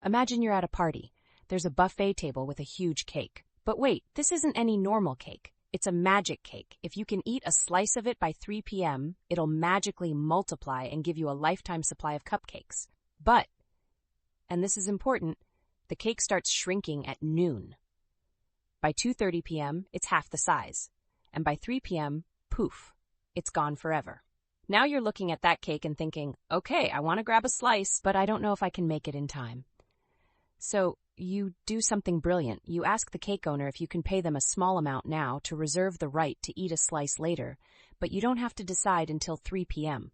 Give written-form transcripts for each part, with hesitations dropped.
Imagine you're at a party. There's a buffet table with a huge cake. But wait, this isn't any normal cake. It's a magic cake. If you can eat a slice of it by 3 p.m., it'll magically multiply and give you a lifetime supply of cupcakes. But, and this is important, the cake starts shrinking at noon. By 2:30 p.m., it's half the size. And by 3 p.m., poof, it's gone forever. Now you're looking at that cake and thinking, okay, I want to grab a slice, but I don't know if I can make it in time. So you do something brilliant. You ask the cake owner if you can pay them a small amount now to reserve the right to eat a slice later, but you don't have to decide until 3 p.m.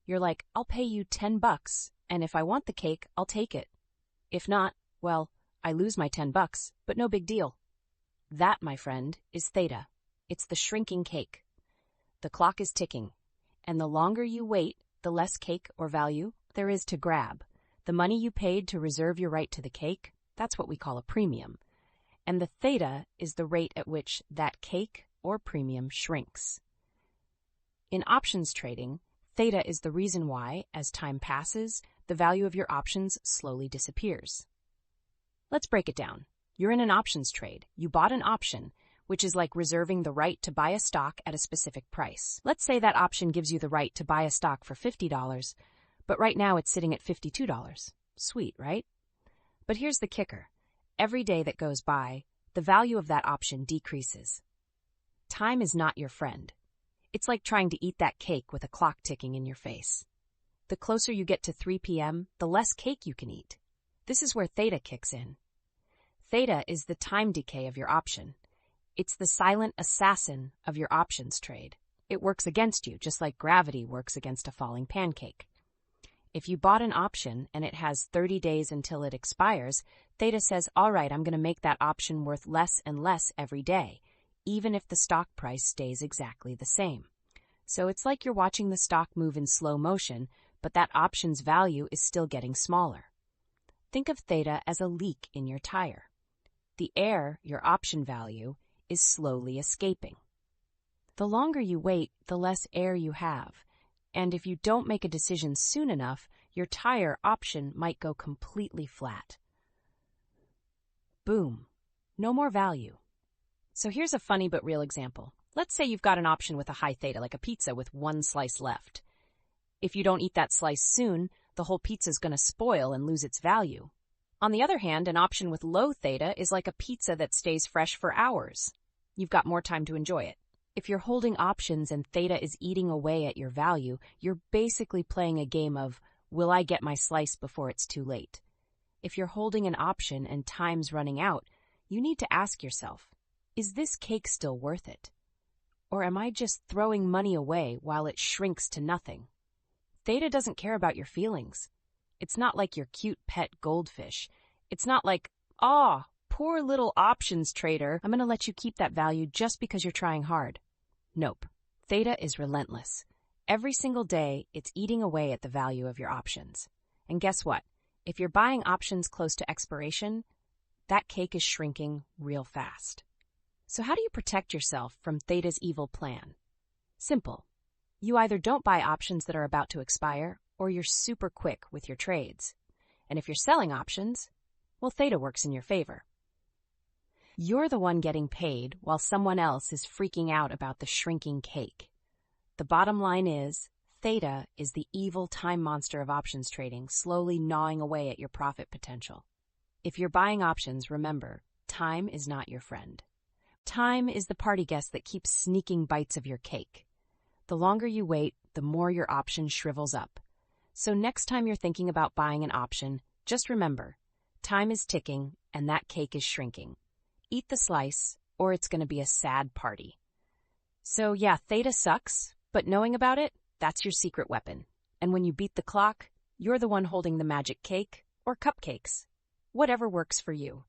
You're like, I'll pay you $10, and if I want the cake, I'll take it. If not, well, I lose my $10, but no big deal. That, my friend, is theta. It's the shrinking cake. The clock is ticking, and the longer you wait, the less cake or value there is to grab. The money you paid to reserve your right to the cake, that's what we call a premium. And the theta is the rate at which that cake or premium shrinks. In options trading, theta is the reason why, as time passes, the value of your options slowly disappears. Let's break it down. You're in an options trade. You bought an option, which is like reserving the right to buy a stock at a specific price. Let's say that option gives you the right to buy a stock for $50, but right now it's sitting at $52. Sweet, right? But here's the kicker. Every day that goes by, the value of that option decreases. Time is not your friend. It's like trying to eat that cake with a clock ticking in your face. The closer you get to 3 p.m., the less cake you can eat. This is where theta kicks in. Theta is the time decay of your option. It's the silent assassin of your options trade. It works against you, just like gravity works against a falling pancake. If you bought an option and it has 30 days until it expires, theta says, all right, I'm going to make that option worth less and less every day, even if the stock price stays exactly the same. So it's like you're watching the stock move in slow motion, but that option's value is still getting smaller. Think of theta as a leak in your tire. The air, your option value, is slowly escaping. The longer you wait, the less air you have. And if you don't make a decision soon enough, your tire option might go completely flat. Boom. No more value. So here's a funny but real example. Let's say you've got an option with a high theta, like a pizza with one slice left. If you don't eat that slice soon, the whole pizza's going to spoil and lose its value. On the other hand, an option with low theta is like a pizza that stays fresh for hours. You've got more time to enjoy it. If you're holding options and theta is eating away at your value, you're basically playing a game of, will I get my slice before it's too late? If you're holding an option and time's running out, you need to ask yourself, is this cake still worth it? Or am I just throwing money away while it shrinks to nothing? Theta doesn't care about your feelings. It's not like your cute pet goldfish. It's not like, poor little options trader, I'm going to let you keep that value just because you're trying hard. Nope. Theta is relentless. Every single day, it's eating away at the value of your options. And guess what? If you're buying options close to expiration, that cake is shrinking real fast. So how do you protect yourself from theta's evil plan? Simple. You either don't buy options that are about to expire, or you're super quick with your trades. And if you're selling options, well, theta works in your favor. You're the one getting paid while someone else is freaking out about the shrinking cake. The bottom line is, theta is the evil time monster of options trading, slowly gnawing away at your profit potential. If you're buying options, remember, time is not your friend. Time is the party guest that keeps sneaking bites of your cake. The longer you wait, the more your option shrivels up. So next time you're thinking about buying an option, just remember, time is ticking and that cake is shrinking. Eat the slice, or it's going to be a sad party. So yeah, theta sucks, but knowing about it, that's your secret weapon. And when you beat the clock, you're the one holding the magic cake or cupcakes. Whatever works for you.